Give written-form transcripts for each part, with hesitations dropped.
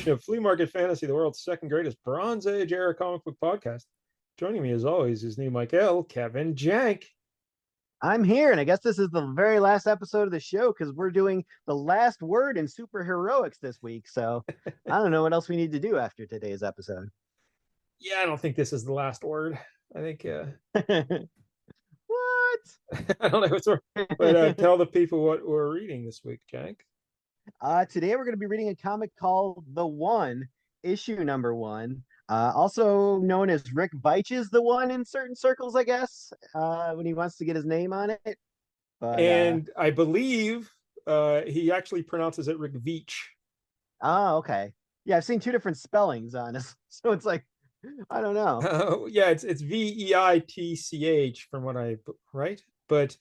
edition of Flea Market Fantasy, the world's second greatest Bronze Age era comic book podcast. Joining me, as always, is new Michael, Kevin Jank. I'm here, and I guess this is the very last episode of the show because we're doing the last word in superheroics this week. So I don't know what else we need to do after today's episode. Yeah, I don't think this is the last word. I think, What? I don't know what's wrong, but tell the people what we're reading this week, Jank. Today we're going to be reading a comic called The One, issue number one. Also known as Rick Veitch's The One in certain circles, I guess, when he wants to get his name on it. But And I believe he actually pronounces it Rick Veitch. okay. Yeah, I've seen two different spellings on it. So it's like, I don't know. Yeah, it's Veitch from what I right, but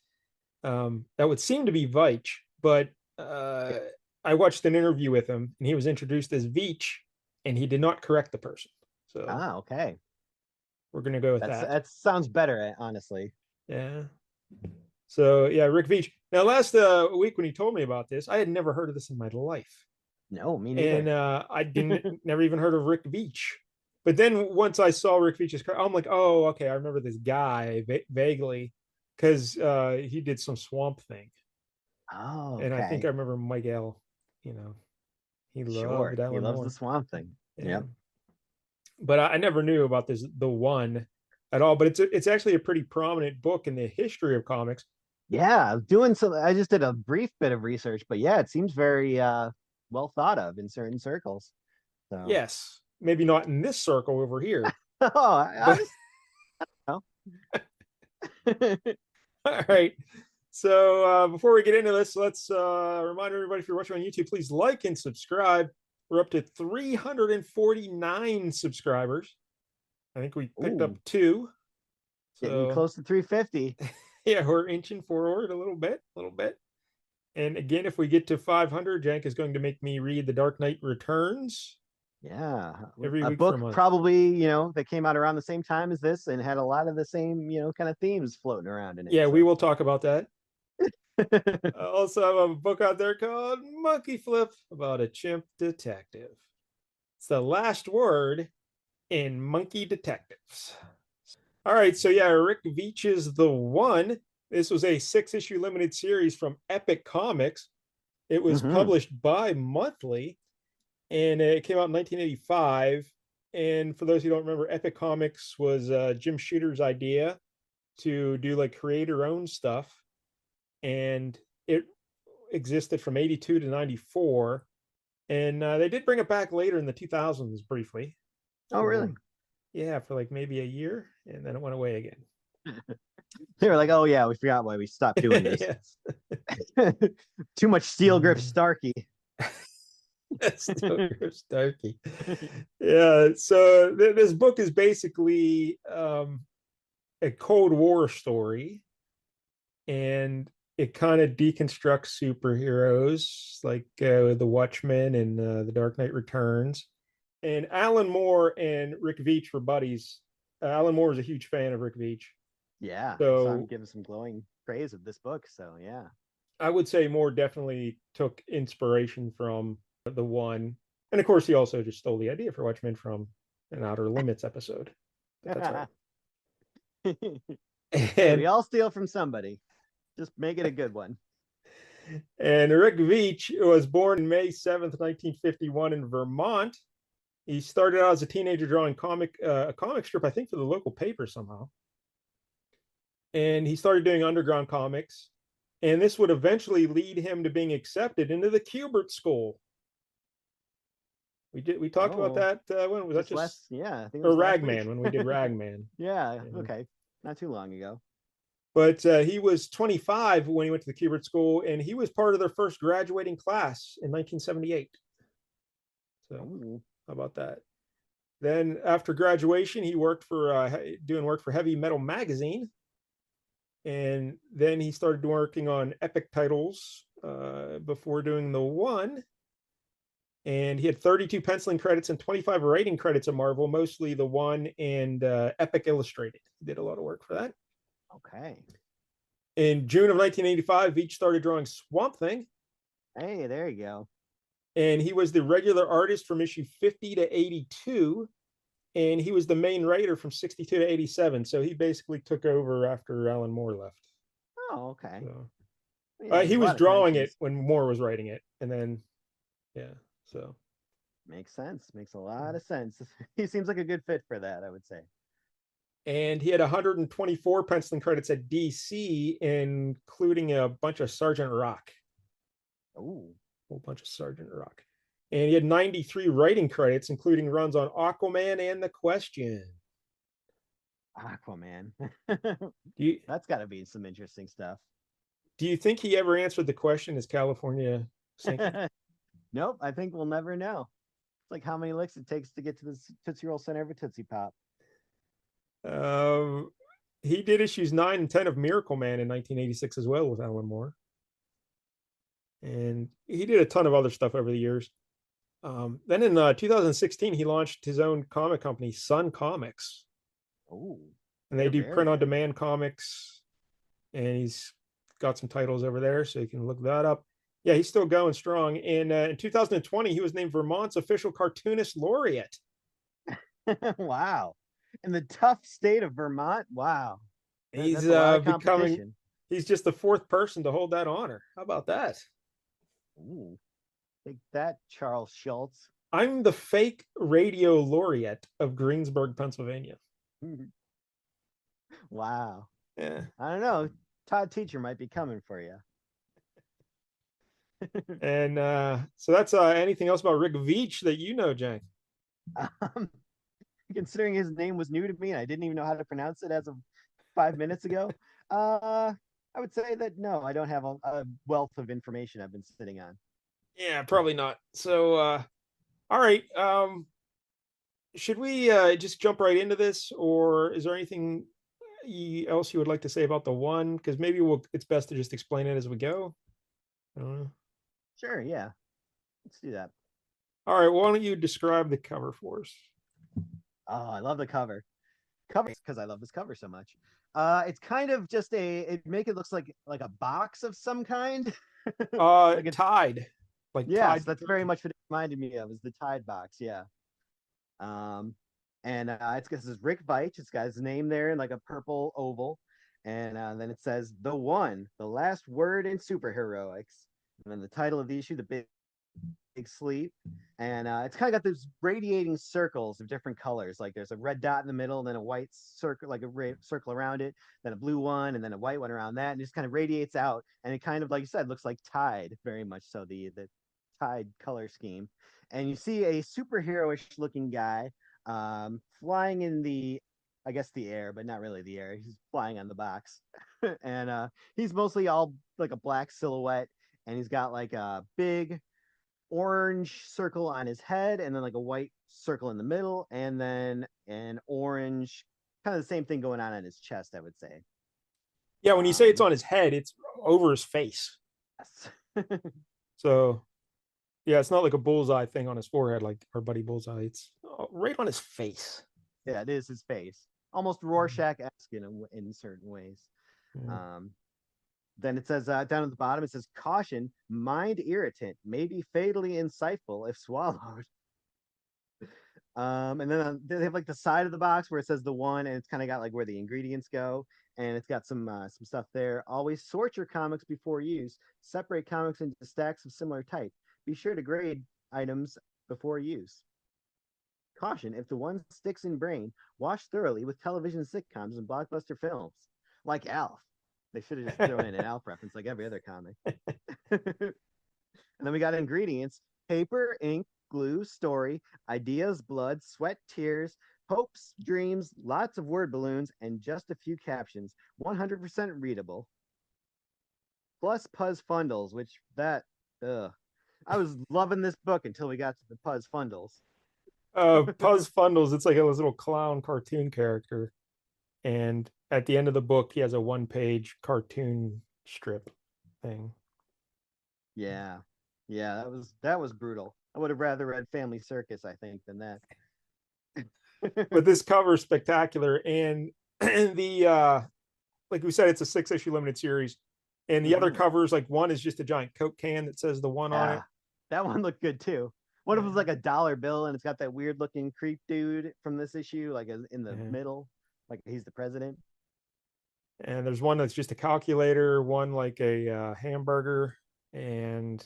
that would seem to be Veitch. But I watched an interview with him, and he was introduced as Veitch, and he did not correct the person. So Okay. we're gonna go with that. That sounds better, honestly. Yeah. So yeah, Rick Veitch. Now, last week when he told me about this, I had never heard of this in my life, No, me neither. and I didn't never even heard of Rick Veitch. But then once I saw Rick Veitch's, I'm like, oh, okay, I remember this guy vaguely because he did some Swamp Thing, Oh, and I think I okay. remember Miguel. You know, he loved Sure. He Alan loves the Moore. Swamp Thing. Yeah. Yep. But I never knew about this The One at all. But it's actually a pretty prominent book in the history of comics. Yeah, doing some I just did a brief bit of research, but yeah, it seems very well thought of in certain circles. So Yes, maybe not in this circle over here, oh, I but just know. all right. So before we get into this, let's remind everybody, if you're watching on YouTube, please like and subscribe. We're up to 349 subscribers. I think we picked up Ooh, two. getting So close to 350. yeah, we're inching forward a little bit, a little bit. And again, if we get to 500, Jank is going to make me read The Dark Knight Returns Yeah. every A week for a book month. probably, that came out around the same time as this and had a lot of the same, kind of themes floating around in it. Yeah, we So will talk about that. I also have a book out there called Monkey Flip about a chimp detective. It's the last word in Monkey Detectives. All right, so yeah, Rick Veitch's The One. This was a 6-issue limited series from Epic Comics. It was Mhm. published bi-monthly, and it came out in 1985. And for those who don't remember, Epic Comics was Jim Shooter's idea to do like creator-owned stuff, and it existed from 82 to 94. And they did bring it back later in the 2000s briefly Oh, really? for, yeah, for like maybe a year, and then it went away again. They were like, "Oh yeah, we forgot why we stopped doing this. Yes. Too much steel grip Starkey." Starkey. Yeah, so this book is basically a Cold War story, and it kind of deconstructs superheroes like the Watchmen and the Dark Knight Returns. And Alan Moore and Rick Veitch were buddies. Alan Moore is a huge fan of Rick Veitch, Yeah, I saw him so give some glowing praise of this book. So yeah. I would say Moore definitely took inspiration from The One, and of course he also just stole the idea for Watchmen from an Outer Limits episode. But that's all right. Hey, we And all steal from somebody. Just make it a good one. Rick Veitch was born May 7th, 1951 in Vermont. He started out as a teenager drawing a comic strip, I think, for the local paper somehow. And he started doing underground comics. And this would eventually lead him to being accepted into the Kubert School. We talked about Oh, that. When was that? just Just last, yeah, I think it or was last week. Ragman, when we did Ragman. Yeah, Yeah. okay. Not too long ago. But he was 25 when he went to the Kubert School, and he was part of their first graduating class in 1978. So Ooh. how about that? Then after graduation, he worked for doing work for Heavy Metal Magazine, and then he started working on Epic titles before doing The One. And he had 32 penciling credits and 25 writing credits at Marvel, mostly The One and Epic Illustrated. He did a lot of work for that. Okay. In June of 1985, Veitch started drawing Swamp Thing. Hey, there you go. and he was the regular artist from issue 50 to 82, and he was the main writer from 62 to 87. So he basically took over after Alan Moore left. Oh, okay. So Yeah, he there's a was lot of drawing it connections. when Moore was writing it, and then yeah, so Makes sense. Makes a lot of sense. He seems like a good fit for that, I would say. and he had 124 penciling credits at DC, including a bunch of Sergeant Rock, Oh, a whole bunch of Sergeant Rock. And he had 93 writing credits, including runs on Aquaman and The Question. Aquaman. Do you That's got to be some interesting stuff. do you think he ever answered the question, is California sinking? Nope, I think we'll never know. It's like how many licks it takes to get to the Tootsie Roll center of a Tootsie Pop. Uh, he did issues 9 and 10 of Miracle Man in 1986 as well with Alan Moore. And he did a ton of other stuff over the years. Then in 2016, he launched his own comic company, Sun Comics. Oh, And they they're do very print on good. demand comics. And he's got some titles over there, so you can look that up. Yeah, he's still going strong. And in 2020, he was named Vermont's official cartoonist laureate. Wow. In the tough state of Vermont, wow. He's That's a lot of becoming, competition. he's just the fourth person to hold that honor. How about that? Ooh, take that, Charles Schultz. I'm the fake radio laureate of Greensburg, Pennsylvania. Wow. Yeah. I don't know. Todd Teacher might be coming for you. And so that's anything else about Rick Veitch that you know, Jane? um, Considering his name was new to me and I didn't even know how to pronounce it as of 5 minutes ago, I would say that no, I don't have a wealth of information I've been sitting on. Yeah, probably not. So, all right. Should we just jump right into this, or is there anything else you would like to say about the one? Because maybe it's best to just explain it as we go. I don't know. Sure, yeah, let's do that. All right. Why don't you describe the cover for us? Oh, I love the cover. Cover because I love this cover so much. It's kind of just it make it looks like a box of some kind. Like it's Tide, like yes, Tide. that's very much what it reminded me of is the Tide box. Yeah. Um, and it's this is Rick Veitch. It's got his name there in like a purple oval, and then it says the one, the last word in superheroics, and then the title of the issue, the big sleep, and it's kind of got those radiating circles of different colors. Like there's a red dot in the middle, and then a white circle, like circle around it, then a blue one, and then a white one around that, and it just kind of radiates out. And it kind of, like you said, looks like Tide, very much so the Tide color scheme. And you see a superheroish looking guy flying in the, I guess the air, but not really the air. He's flying on the box, and he's mostly all like a black silhouette, and he's got like a big orange circle on his head and then like a white circle in the middle and then an orange kind of the same thing going on his chest, I would say. Yeah, when you say it's um on his head, it's over his face. yes. So yeah, it's not like a bullseye thing on his forehead like our buddy Bullseye. It's right on his face. Yeah, it is his face, almost Rorschach-esque in certain ways. Yeah. um then it says down at the bottom, it says caution, mind irritant, may be fatally insightful if swallowed. And then they have like the side of the box where it says the one, and it's kind of got like where the ingredients go, and it's got some stuff there. Always sort your comics before use. Separate comics into stacks of similar type. Be sure to grade items before use. Caution: if the one sticks in brain, wash thoroughly with television sitcoms and blockbuster films, like Alf. They should have just thrown in an Alf reference like every other comic. And then we got ingredients: paper, ink, glue, story, ideas, blood, sweat, tears, hopes, dreams, lots of word balloons, and just a few captions. 100% readable. Plus Puzz Fundles, which ugh. I was loving this book until we got to the Puzz Fundles. Puzz Fundles, it's like a little clown cartoon character. And at the end of the book, he has a one-page cartoon strip thing. Yeah. Yeah, that was brutal. I would have rather read Family Circus, I think, than that. But this cover is spectacular. And the like we said, it's a 6-issue limited series. And the other Mm-hmm. covers, like one is just a giant Coke can that says the one on it. Yeah. That one looked good too. What if it was like a dollar bill and it's got that weird looking creep dude from this issue, like in the Yeah. middle, like he's the president? And there's one that's just a calculator, one like a hamburger, and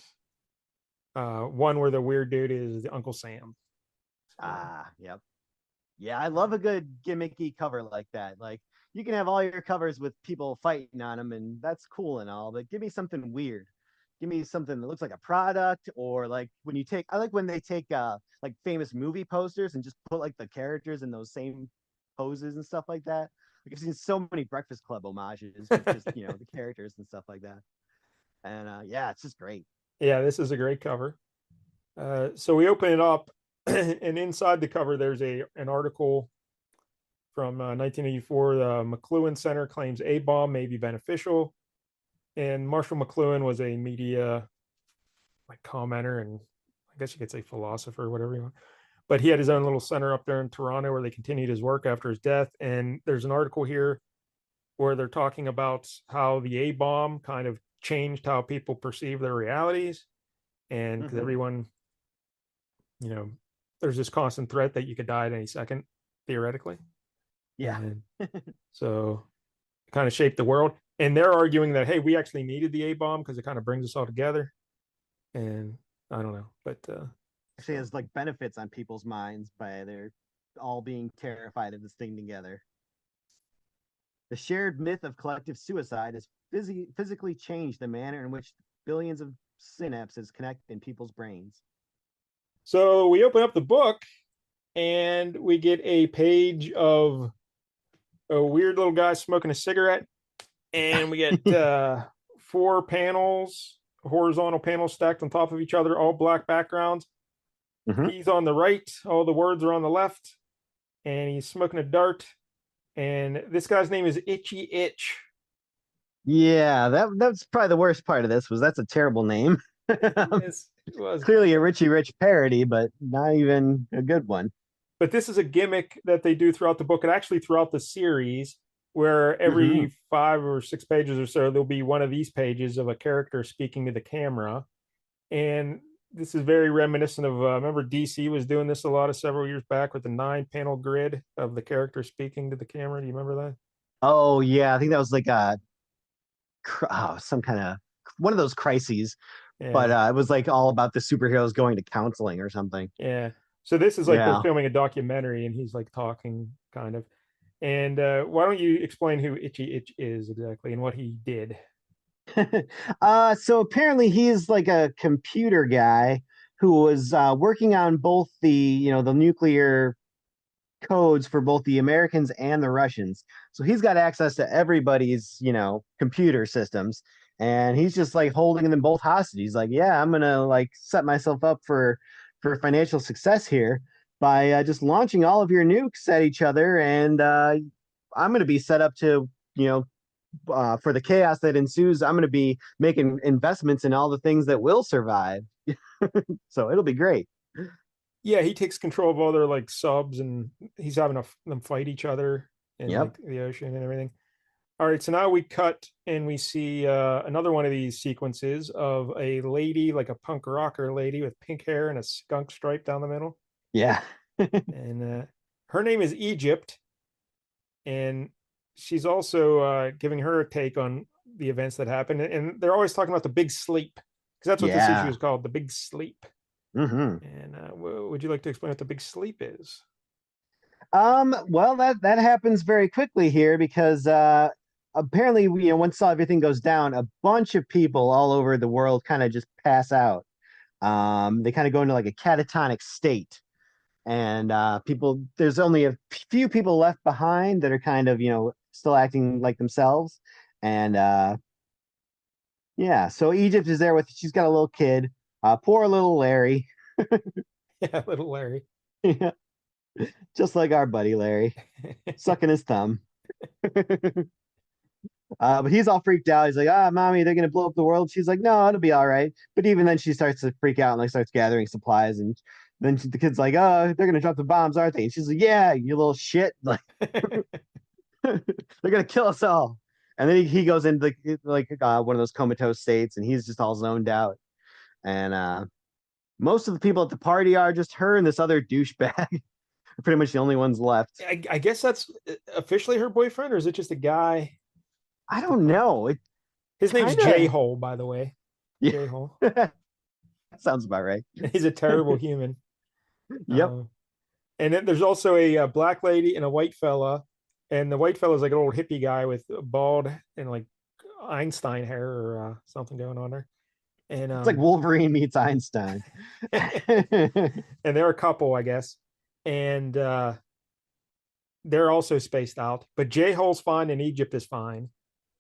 one where the weird dude is Uncle Sam. So, Yep. Yeah, I love a good gimmicky cover like that. Like you can have all your covers with people fighting on them, and that's cool and all, but give me something weird. Give me something that looks like a product, or like when you take. I like when they take like famous movie posters and just put like the characters in those same poses and stuff like that. Like I've seen so many Breakfast Club homages with just the characters and stuff like that. And yeah, it's just great. yeah, this is a great cover. So we open it up, and inside the cover, there's an article from 1984. The McLuhan Center claims A bomb may be beneficial, and Marshall McLuhan was a media like commenter, and I guess you could say philosopher, whatever you want. But he had his own little center up there in Toronto where they continued his work after his death. And there's an article here where they're talking about how the A bomb kind of changed how people perceive their realities, and because Mm-hmm. everyone, you know, there's this constant threat that you could die at any second, theoretically. Yeah. And so it kind of shaped the world. And they're arguing that, hey, we actually needed the A bomb because it kind of brings us all together. And I don't know, but Actually so has like benefits on people's minds by their all being terrified of this thing together. The shared myth of collective suicide has physically changed the manner in which billions of synapses connect in people's brains. so we open up the book and we get a page of a weird little guy smoking a cigarette, and we get four panels, horizontal panels stacked on top of each other, all black backgrounds. Mm-hmm. He's on the right, all the words are on the left, and he's smoking a dart. And this guy's name is Itchy Itch. Yeah, that's probably the worst part of this was that's a terrible name. Yes, it was. Clearly a Richie Rich parody, but not even a good one. But this is a gimmick that they do throughout the book and actually throughout the series, where Mm-hmm. every 5 or 6 pages or so, there'll be one of these pages of a character speaking to the camera. And this is very reminiscent of, remember DC was doing this a lot of several years back with the 9 panel grid of the character speaking to the camera. Do you remember that? Oh yeah, I think that was like a some kind of one of those crises, but Yeah. it was like all about the superheroes going to counseling or something. Yeah. So this is like they're Yeah. filming a documentary and he's like talking kind of. And why don't you explain who Itchy Itch is exactly and what he did? So apparently he's like a computer guy who was working on both the nuclear codes for both the Americans and the Russians. So he's got access to everybody's computer systems, and he's just like holding them both hostage. He's like, yeah, I'm gonna like set myself up for financial success here by just launching all of your nukes at each other, and I'm gonna be set up to you know for the chaos that ensues. I'm gonna be making investments in all the things that will survive. So it'll be great. Yeah, he takes control of all their like subs and he's having them fight each other in Yep. like the ocean and everything. All right, so now we cut and we see another one of these sequences of a lady, like a punk rocker lady with pink hair and a skunk stripe down the middle. Yeah. And her name is Egypt. And she's also giving her a take on the events that happened. And they're always talking about the big sleep because that's what this issue Yeah. is called, the big sleep. Hmm. And would you like to explain what the big sleep is? Well, that happens very quickly here because apparently, once everything goes down, a bunch of people all over the world kind of just pass out. They kind of go into like a catatonic state, and there's only a few people left behind that are kind of still acting like themselves, and yeah. So Egypt is there with she's got a little kid, poor little Larry, Yeah, little Larry. just like our buddy Larry, sucking his thumb. But he's all freaked out. He's like, mommy, they're gonna blow up the world. She's like, no, it'll be all right. But even then she starts to freak out and like starts gathering supplies. And then the kid's like, oh, they're gonna drop the bombs, aren't they? And she's like, yeah, you little shit. Like they're gonna kill us all. And then he goes into like one of those comatose states and he's just all zoned out. And Most of the people at the party are just her and this other douchebag. Pretty much the only ones left. I guess that's officially her boyfriend, or is it just a guy? I Just a don't punk. know. It His name's kind J of, Hole, by the way. yeah, J Hole. sounds about right. He's a terrible human. Yep. Um, and then there's also a black lady and a white fella, and the white fella's like an old hippie guy with bald and like Einstein hair or something going on there. And It's like Wolverine meets Einstein. and they're a couple, I guess. And they're also spaced out, but J Hole's fine and Egypt is fine.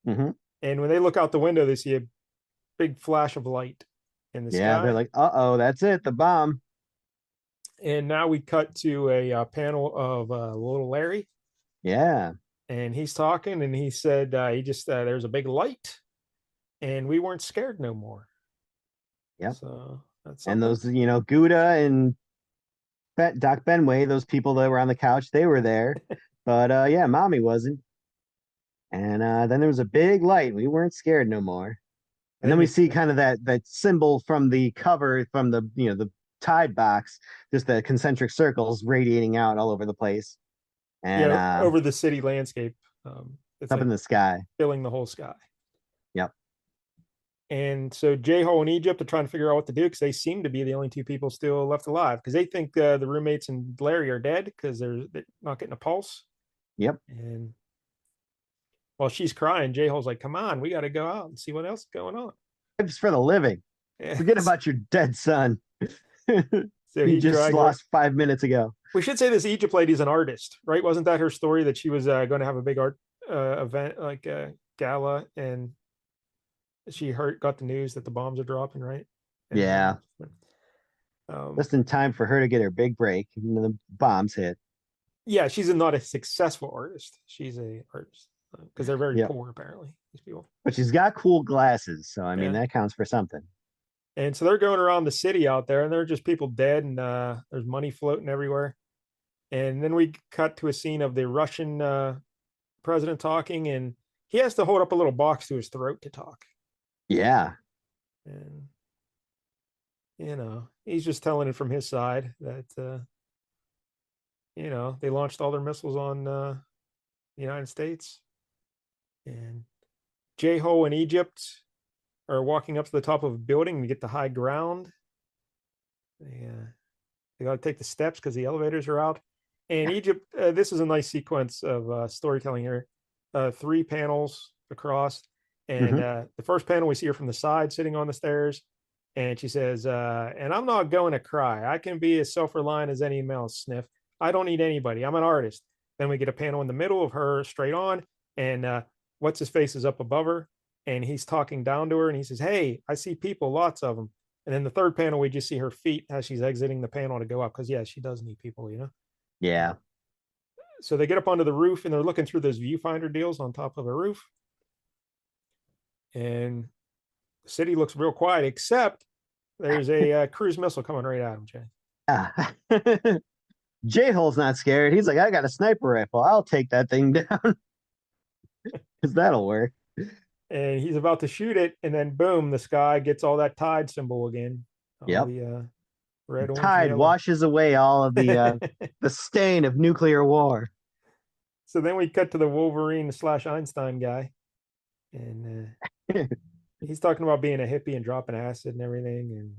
Hmm. And when they look out the window, they see a big flash of light in the Yeah, they're sky. like, uh-oh, that's it, the bomb. And now we cut to a panel of little Larry, Yeah. and he's talking, and he said he just there's a big light, and we weren't scared no more. Yep. So that's And something. those, Gouda and Doc Benway, those people that were on the couch, they were there. But yeah, mommy wasn't. And then there was a big light. We weren't scared no more. And And then then we you, see kind of that symbol from the cover from the Tide box, just the concentric circles radiating out all over the place. And over the city landscape. It's up in like the sky. filling the whole sky. Yep. And so J Ho and Egypt are trying to figure out what to do because they seem to be the only two people still left alive because they think the roommates and Larry are dead because they're not getting a pulse. Yep. And while she's crying, J Ho's like, "Come on, we got to go out and see what else is going on." Just for the living. Yeah. Forget about your dead son. So He he just dragged her. lost 5 minutes ago. We should say this Egypt lady is an artist, right? Wasn't that her story that she was going to have a big art event, like a gala, and she got the news that the bombs are dropping, right? And Yeah. Just in time for her to get her big break. And the bombs hit. yeah, she's not a successful artist. She's a artist because they're very Yep. poor, apparently. These people. But she's got cool glasses. So, I mean, Yeah. that counts for something. And so they're going around the city out there, and there are just people dead, and there's money floating everywhere. And then we cut to a scene of the Russian president talking, and he has to hold up a little box to his throat to talk. Yeah. And he's just telling it from his side that they launched all their missiles on the United States, and J Ho in Egypt are walking up to the top of a building to get the high ground. They got to take the steps because the elevators are out. And Egypt, this is a nice sequence of storytelling here. Three panels across, and Hmm. the first panel we see her from the side sitting on the stairs, and she says, "And I'm not going to cry. I can be as self-reliant as any mouse. Sniff. I don't need anybody. I'm an artist." Then we get a panel in the middle of her straight on, and what's his face is up above her, and he's talking down to her, and he says, "Hey, I see people, lots of them." And then the third panel, we just see her feet as she's exiting the panel to go up because yeah, she does need people. Yeah. So they get up onto the roof and they're looking through those viewfinder deals on top of a roof, and the city looks real quiet except there's a cruise missile coming right at him, Jay. Yeah. J-Hole's not scared. He's like, I got a sniper rifle. I'll take that thing down because that'll work. And he's about to shoot it, and then boom, the sky gets all that tide symbol again. All Yep. the red, orange, and Tide yellow. washes away all of the stain of nuclear war. So then we cut to the Wolverine slash Einstein guy, and he's talking about being a hippie and dropping acid and everything. And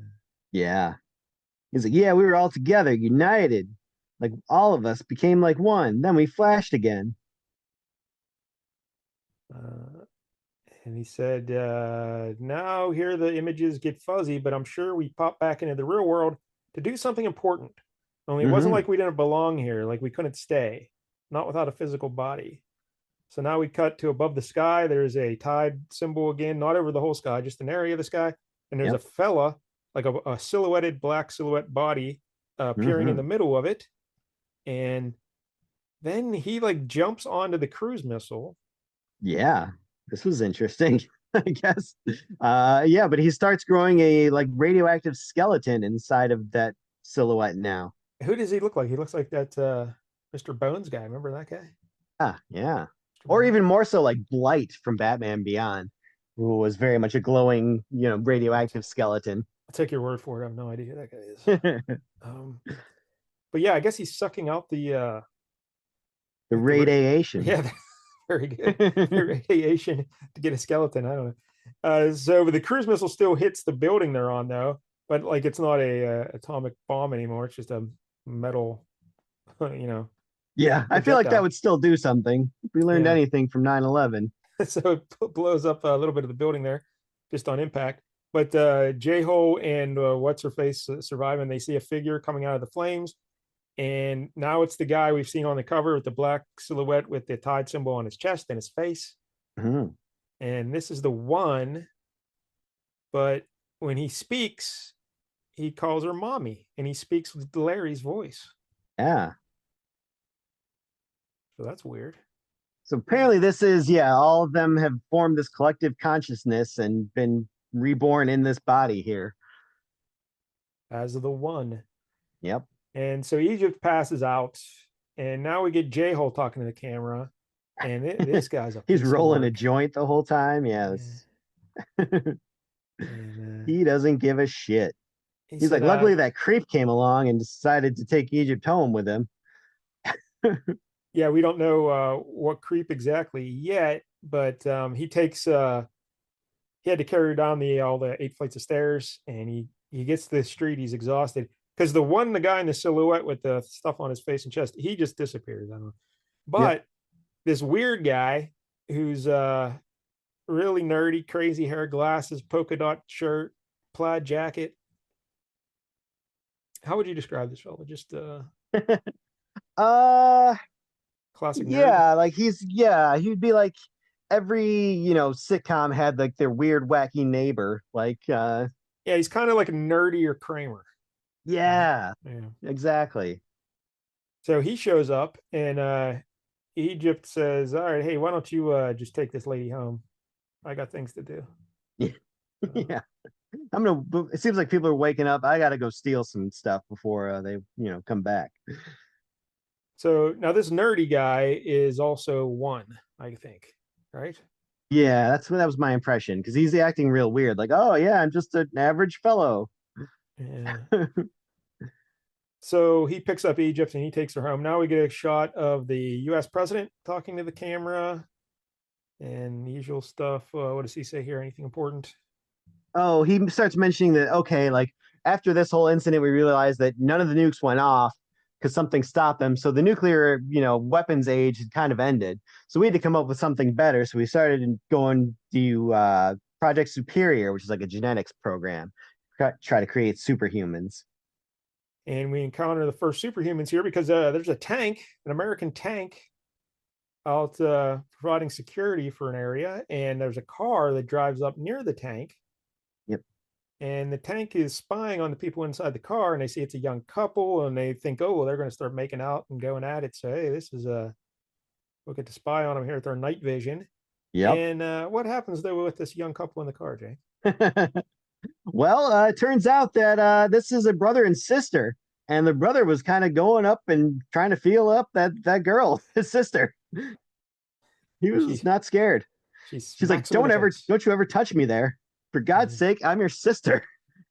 Yeah. He's like, yeah, we were all together, united. Like all of us became like one. Then we flashed again. uh, and he said, "Now here the images get fuzzy, but I'm sure we pop back into the real world to do something important. Only it wasn't Hmm. like we didn't belong here, like we couldn't stay, not without a physical body." So now we cut to above the sky. There's a tide symbol again, not over the whole sky, just an area of the sky. And there's a Yep. fella, like a silhouetted black silhouette body appearing in the Hmm. middle of it. And then he like jumps onto the cruise missile. Yeah. This was interesting, I guess. Yeah, but he starts growing a like radioactive skeleton inside of that silhouette now. Who does he look like? He looks like that Mr. Bones guy. Remember that guy? Ah, yeah. Mr. Or Bones? even more so like Blight from Batman Beyond, who was very much a glowing, radioactive skeleton. I'll take your word for it. I have no idea who that guy is. Um, but yeah, I guess he's sucking out The like the radiation. yeah, very good. The radiation to get a skeleton. I don't know. So the cruise missile still hits the building they're on though, but like it's not a atomic bomb anymore. It's just a metal, you know, Yeah, I feel like that projectile. would still do something if we learned Yeah. anything from 9/11. So it blows up a little bit of the building there, just on impact. But J Ho and what's her face survive, and they see a figure coming out of the flames. And now it's the guy we've seen on the cover with the black silhouette with the tide symbol on his chest and his face. Mhm. And this is the one, but when he speaks, he calls her mommy, and he speaks with Larry's voice. Yeah. So that's weird. So apparently this is, yeah, all of them have formed this collective consciousness and been reborn in this body here. As of the one. Yep. And so Egypt passes out, and now we get J Hole talking to the camera, and this guy's a He's piece of rolling a work. joint the whole time. Yeah. Yes. And He doesn't give a shit. he He's like, said, luckily that creep came along and decided to take Egypt home with him. "Yeah, we don't know what creep exactly yet, but he takes he had to carry her down the all the 8 flights of stairs, and he gets to the street. He's exhausted because the guy in the silhouette with the stuff on his face and chest, he just disappears. I don't know, Yep. but this weird guy who's really nerdy, crazy hair, glasses, polka dot shirt, plaid jacket. How would you describe this fella? Just Uh classic nerd. yeah, like he'd be like every, sitcom had like their weird wacky neighbor. Like Yeah, he's kind of like a nerdier Kramer. Right? yeah, Yeah. exactly. So he shows up, and Egypt says, "All right, hey, why don't you just take this lady home? I got things to do." So, Yeah. It seems like people are waking up. I gotta go steal some stuff before they, come back. so now this nerdy guy is also one, I think, right? Yeah, that was my impression because he's acting real weird. Like, oh yeah, I'm just an average fellow. Yeah. So he picks up Egypt and he takes her home. Now we get a shot of the U.S. president talking to the camera and the usual stuff. What does he say here? Anything important? Oh, he starts mentioning that, okay, like after this whole incident, we realized that none of the nukes went off because something stopped them. So the nuclear, weapons age had kind of ended. So we had to come up with something better. So we started going to Project Superior, which is like a genetics program, try to create superhumans. And we encounter the first superhumans here because there's a tank, an American tank, out providing security for an area, and there's a car that drives up near the tank, Yep. and the tank is spying on the people inside the car, and they see it's a young couple, and they think, oh, well, they're going to start making out and going at it. So hey, this is a we'll get to spy on them here with our night vision. Yep. And what happens though with this young couple in the car, Jay? Well, it turns out that this is a brother and sister, and the brother was kind of going up and trying to feel up that girl, his sister. He So was not scared. she She's like, smacks him in the face. don't you ever touch me there. For God's Yeah. sake, I'm your sister.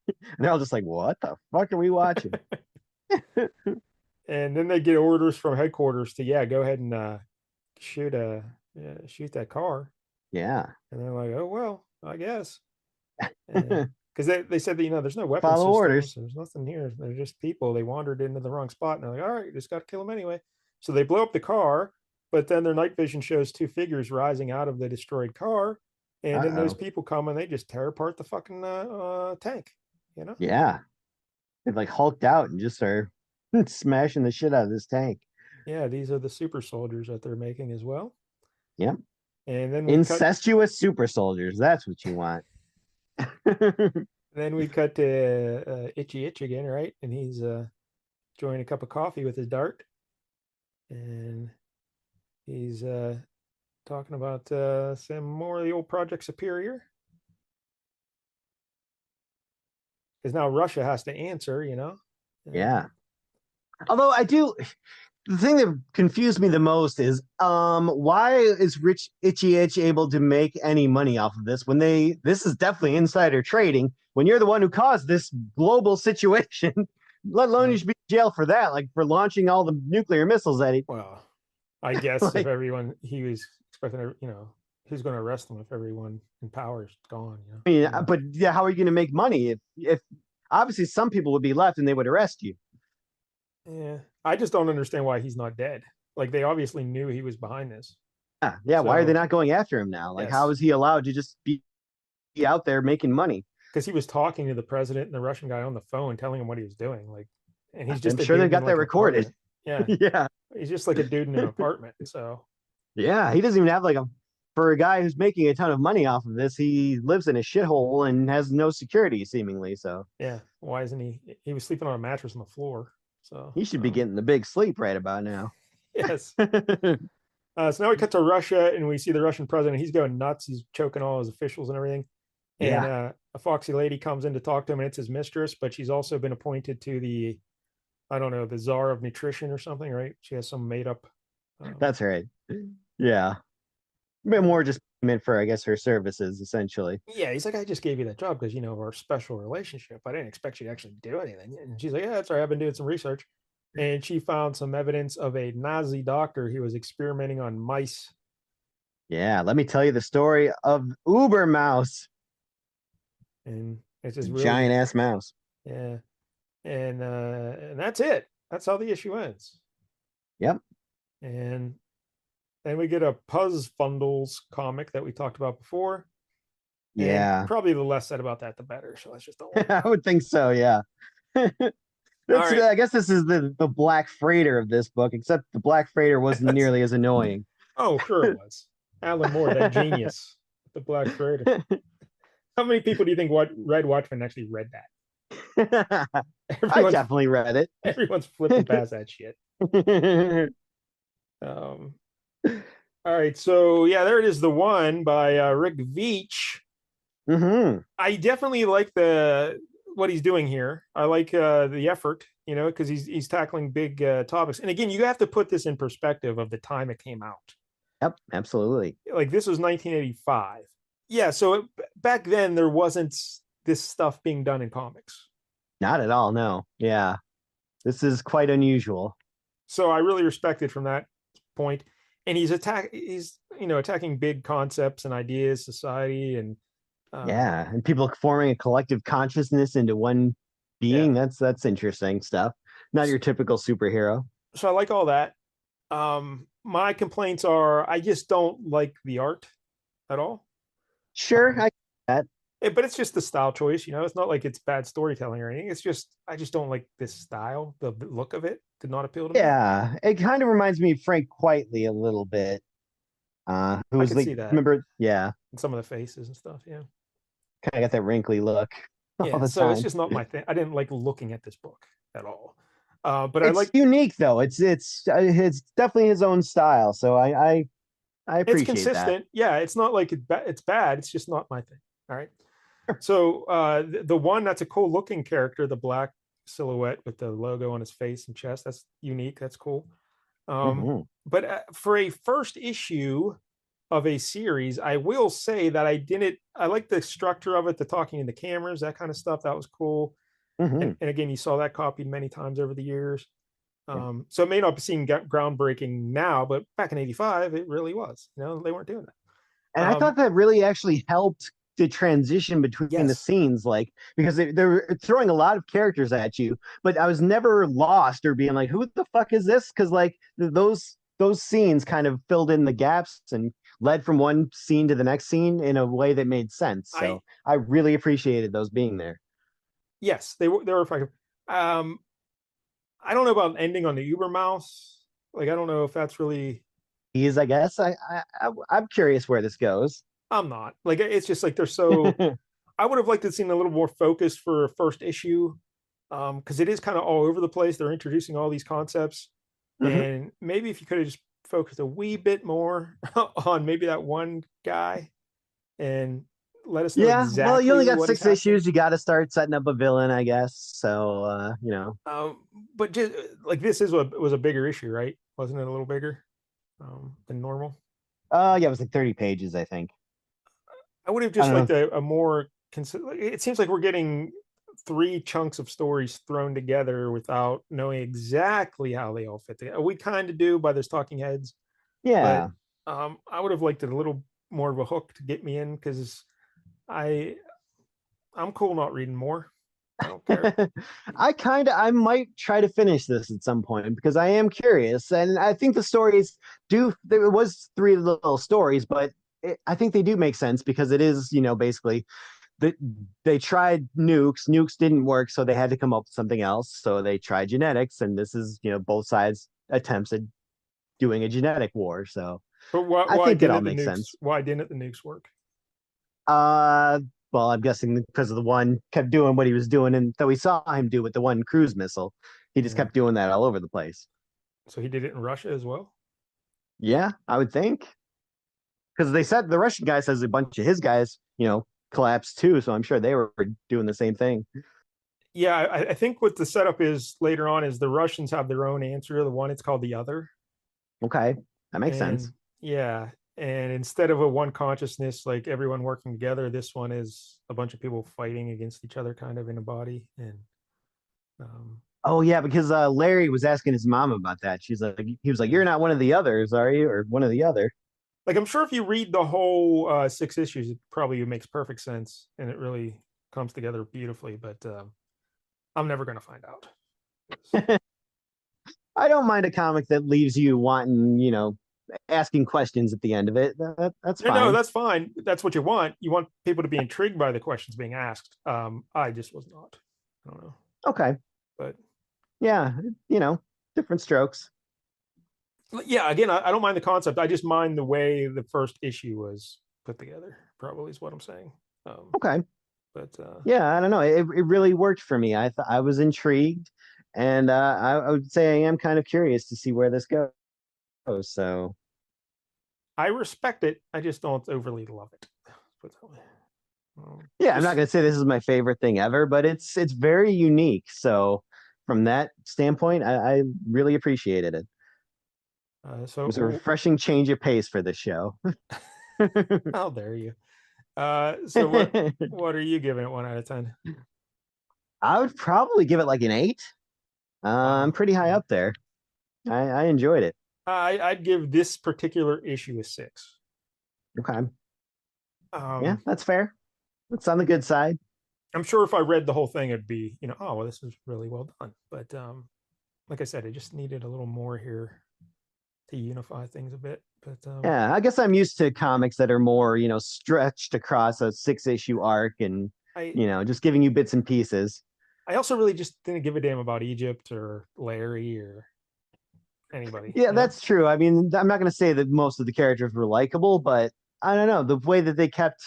And they're all just like, what the fuck are we watching? And then they get orders from headquarters to go ahead and shoot that car. Yeah. And they're like, oh well, I guess. Because they said that there's no weapon Follow systems, orders. there's nothing here, they're just people. They wandered into the wrong spot, and they're like, all right, you just got to kill them anyway. So they blow up the car, but then their night vision shows two figures rising out of the destroyed car, and then those Uh-oh. people come and they just tear apart the fucking tank. Yeah. They've like hulked out and just are smashing the shit out of this tank. Yeah, these are the super soldiers that they're making as well. Yep. And then we cut Incestuous super soldiers. That's what you want. then we cut to Itchy Itch again, right? And he's enjoying a cup of coffee with his dart, and he's talking about some more of the old Project Superior, because now Russia has to answer. And Yeah. Although the thing that confused me the most is why is Rich Itchy Itch able to make any money off of this when this is definitely insider trading when you're the one who caused this global situation, let alone Uh, you should be in jail for that, like for launching all the nuclear missiles at it. well, I guess if Like, everyone he was expecting, who's going to arrest them if everyone in power is gone? I mean, I don't know. but yeah, how are you going to make money if obviously some people would be left and they would arrest you? Yeah, I just don't understand why he's not dead. Like they obviously knew he was behind this. Yeah, yeah. Why are they So not going after him now? Like, how yes, is he allowed to just be out there making money? because he was talking to the president and the Russian guy on the phone, telling him what he was doing. Like, and he's I'm just a sure they dude in got that like an recorded. apartment. Yeah, Yeah, he's just like a dude in an apartment. So yeah. He doesn't even have like a for a guy who's making a ton of money off of this. He lives in a shithole and has no security, seemingly. So yeah, why isn't he? He was sleeping on a mattress on the floor. So he should be getting the big sleep right about now. yes. So now we cut to Russia and we see the Russian president. He's going nuts. He's choking all his officials and everything. And Yeah, a foxy lady comes in to talk to him, and it's his mistress, but she's also been appointed to the, I don't know, the czar of nutrition or something, right? She has some made up. Um, that's right. Yeah, a bit uh, more just meant for, I guess, her services essentially. yeah, he's like, I just gave you that job because of our special relationship. I didn't expect you to actually do anything. And she's like, yeah, that's all right. I've been doing some research, and she found some evidence of a Nazi doctor who was experimenting on mice, Yeah, let me tell you the story of Uber Mouse, and it's the just giant really, ass mouse. yeah. And that's it. That's how the issue ends. Yep. And then we get a Puzz Fundles comic that we talked about before. And Yeah, probably the less said about that, the better. So let's just don't worry I about would think so. Yeah. it. All That's right. I guess this is the Black Freighter of this book, except the Black Freighter wasn't That's, nearly as annoying. oh, sure it was. Alan Moore, that genius, the Black Freighter. How many people do you think read Watchmen actually read that? I Everyone's definitely read everyone's flipping it. past that shit. Um, all right, so yeah, there it is, The One by Rick Veitch. Hmm. I definitely like the what he's doing here. I like the effort, because he's tackling big topics. And again, you have to put this in perspective of the time it came out. Yep, absolutely. Like this was 1985. Yeah, so back then there wasn't this stuff being done in comics. Not at all, no. Yeah. This is quite unusual. So I really respect it from that point. And he's attacking big concepts and ideas, society, and Yeah, and people forming a collective consciousness into one yeah. being, that's interesting stuff. Not your typical superhero. So I like all that. My complaints are I just don't like the art at all. Sure, Um, I get that. but it's just the style choice. It's not like it's bad storytelling or anything. It's just I just don't like this style. The look of it did not appeal to me. Yeah, it kind of reminds me of Frank Quitely a little bit. Who I was could like, see that remember? Yeah, in some of the faces and stuff. Yeah, kind of got that wrinkly look all yeah. the So it's time. just not my thing. I didn't like looking at this book at all. But I It's like unique though. It's definitely his own style. So I it's appreciate that. consistent. Yeah, it's not like it's bad. It's just not my thing. All right. So the one that's a cool looking character, the black silhouette with the logo on his face and chest, that's unique. That's cool. Hmm. But for a first issue of a series, I will say that I didn't. I like the structure of it, the talking in the cameras, that kind of stuff. That was cool. Hmm. And again, you saw that copied many times over the years. Yeah. So it may not seem groundbreaking now, but back in '85, it really was. They weren't doing that. And I thought that really actually helped the transition between the Yes, scenes, like because they're throwing a lot of characters at you, but I was never lost or being like, "Who the fuck is this?" Because like those scenes kind of filled in the gaps and led from one scene to the next scene in a way that made sense. I So I really appreciated those being there. yes, they were effective. Um, I don't know about ending on the Uber mouse. Like, I don't know if that's really. He is, I guess. I'm curious where this goes. I'm not like it's just like they're so. I would have liked to see a little more focused for a first issue, because it is kind of all over the place. They're introducing all these concepts, Hmm. and maybe if you could have just focused a wee bit more on maybe that one guy and let us know Yeah, well, you only exactly got what is six happening. issues. You got to start setting up a villain, I guess. So, But just like this is what was a bigger issue, right? Wasn't it a little bigger than normal? yeah, it was like 30 pages, I think. I would have I just don't liked know. a more. It seems like we're getting three chunks of stories thrown together without knowing exactly how they all fit together. We kind of do by those talking heads, but Yeah. I would have liked it a little more of a hook to get me in because I I'm cool not reading more. I don't care. I might try to finish this at some point because I am curious. And I think the stories there was three little stories, but I think they do make sense because it is, basically the, they tried nukes. Nukes didn't work, so they had to come up with something else. So they tried genetics, and this is, both sides attempts at doing a genetic war. So But why I why think it all didn't the makes nukes sense. why didn't the nukes work? Uh, well, I'm guessing because of the one kept doing what he was doing, and though we saw him do with the one cruise missile, he just Yeah. kept doing that all over the place. So he did it in Russia as well. Yeah, I would think because they said the Russian guy says a bunch of his guys, collapsed too. So I'm sure they were doing the same thing. Yeah, I think what the setup is later on is the Russians have their own answer to the one. It's called the other, Okay, that makes sense. and yeah, and instead of a one consciousness, like everyone working together, this one is a bunch of people fighting against each other, kind of in a body. And um, Oh yeah, because Larry was asking his mom about that. He was like, yeah, "You're not one of the others, are you?" Or one of the other. like I'm sure if you read the whole six issues, it probably makes perfect sense, and it really comes together beautifully. But I'm never going to find out. I don't mind a comic that leaves you wanting, asking questions at the end of it. That's No, fine. that's fine. That's what you want. You want people to be intrigued by the questions being asked. I just was not. I don't know, Okay. but Yeah, you know, different strokes. yeah. Again, I don't mind the concept. I just mind the way the first issue was put together. Probably is what I'm saying. Um, Okay. but Yeah, I don't know. It really worked for me. I was intrigued, and I would say I am kind of curious to see where this goes. So I respect it. I just don't overly love it. But yeah, I'm not just gonna say this is my favorite thing ever, but it's very unique. So from that standpoint, I really appreciated it. It was a so refreshing change of pace for this show. how dare you? So what are you giving it 1 out of 10? I would probably give it like an 8. I'm Wow. pretty high up there. I enjoyed it. I'd give this particular issue a 6. Okay. Yeah, Um, that's fair. It's on the good side. I'm sure if I read the whole thing, it'd be, oh, well, this is really well done. But like I said, it just needed a little more here to unify things a bit. But Yeah, I guess I'm used to comics that are more, stretched across a 6 issue arc and, I just giving you bits and pieces. I also really just didn't give a damn about Egypt or Larry or anybody. Yeah, that's true. I mean, I'm not going to say that most of the characters were likable, but I don't know. The way that they kept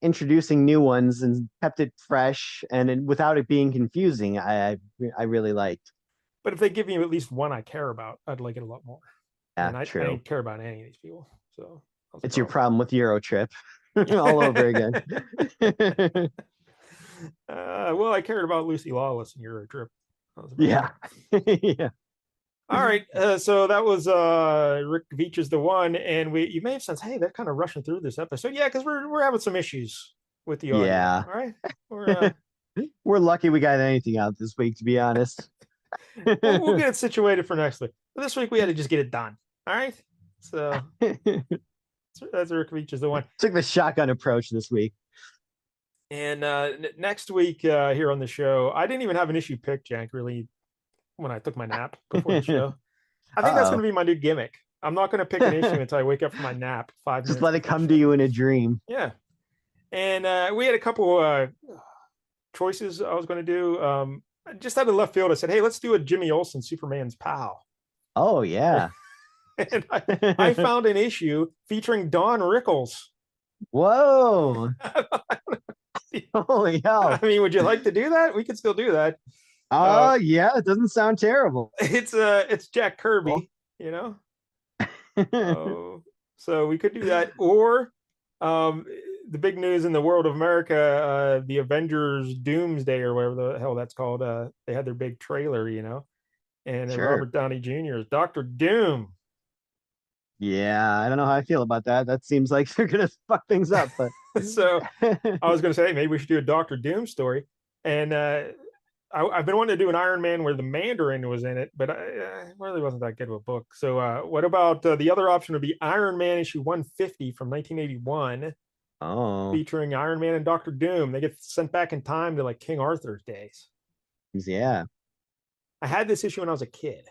introducing new ones and kept it fresh without it being confusing, I really liked. But if they give me at least one I care about, I'd like it a lot more. Yeah, And I true. didn't care about any of these people. So that was a It's your problem. problem with Eurotrip all over again. Well, I cared about Lucy Lawless and Euro Trip. That was about it. Yeah. Yeah. All right, so that was Rick Veitch's The One, and you may have sensed, hey, they're kind of rushing through this episode. Yeah, because we're having some issues with the audio. Yeah. All right, we're We're lucky we got anything out this week, to be honest. we'll get it situated for next week. But this week we had to just get it done. All right, so that's Rick Veitch's The One, Took the shotgun approach this week. and next week here on the show, I didn't even have an issue picked, Jank. Really, when I took my nap before the show. I think that's going Uh-oh. to be my new gimmick. I'm not going to pick an issue until I wake up from my nap five Just minutes let it before the come to show. you in a dream. Yeah. And we had a couple choices I was going to do. Just out of left field, I said, hey, let's do a Jimmy Olsen, Superman's pal. Oh yeah. And I found an issue featuring Don Rickles. Whoa. Holy I hell. mean, would you like to do that? We could still do that. Yeah, it doesn't sound terrible. It's Jack Cool. Kirby, you know. So we could do that, or um, the big news in the world of America, the Avengers Doomsday or whatever the hell that's called, they had their big trailer, and Sure. Robert Downey Jr. is Doctor Doom. Yeah, I don't know how I feel about that. That seems like they're gonna fuck things up, but So I was going to say, hey, maybe we should do a Doctor Doom story. And I've been wanting to do an Iron Man where the Mandarin was in it, but it really wasn't that good of a book. So what about the other option would be Iron Man issue 150 from 1981, oh, featuring Iron Man and Doctor Doom. They get sent back in time to like King Arthur's days. yeah. I had this issue when I was a kid.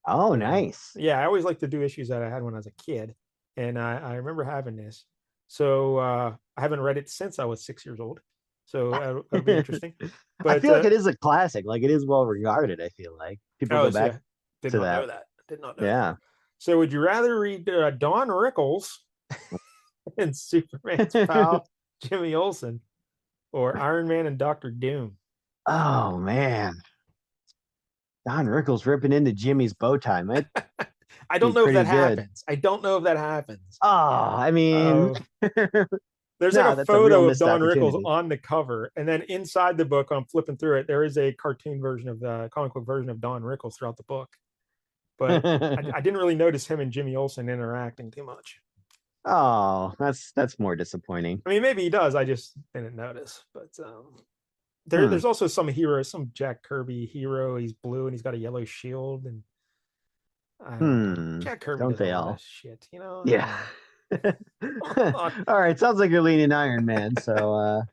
Oh, So nice. yeah, I always like to do issues that I had when I was a kid, and I remember having this. So I haven't read it since I was 6 years old. So that'll be interesting. I But feel like it is a classic. Like it is well regarded, I feel like. People oh go back yeah, did to not that. know that. Did not know that. Yeah. So would you rather read Don Rickles and Superman's pal Jimmy Olsen, or Iron Man and Doctor Doom? Oh man. Don Rickles ripping into Jimmy's bow tie might I be don't know if pretty that good. happens. I don't know if that happens. Oh, I mean, Oh, there's like a no, that's a real photo of missed Don Rickles opportunity. on the cover, and then inside the book, I'm flipping through it. There is a cartoon version of the comic book version of Don Rickles throughout the book, but I didn't really notice him and Jimmy Olsen interacting too much. Oh, that's more disappointing. I mean, maybe he does. I just didn't notice. But Hmm. there's also some heroes, some Jack Kirby hero. He's blue and he's got a yellow shield, and I don't know. Hmm. Jack Kirby Don't does a they lot of all? shit, I Yeah. don't know. All right, sounds like you're leaning Iron Man. So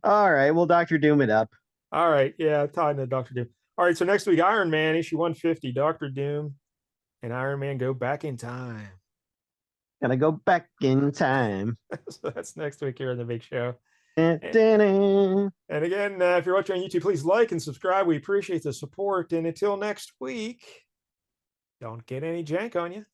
all right, we'll Doctor Doom it up. All right, yeah, tied to Doctor Doom. All right, so next week, Iron Man issue 150, Doctor Doom and Iron Man go back in time. Gotta go back in time. So that's next week here on the Big Show. And Da-da-da. again, if you're watching on YouTube, please like and subscribe. We appreciate the support. And until next week, don't get any jank on you.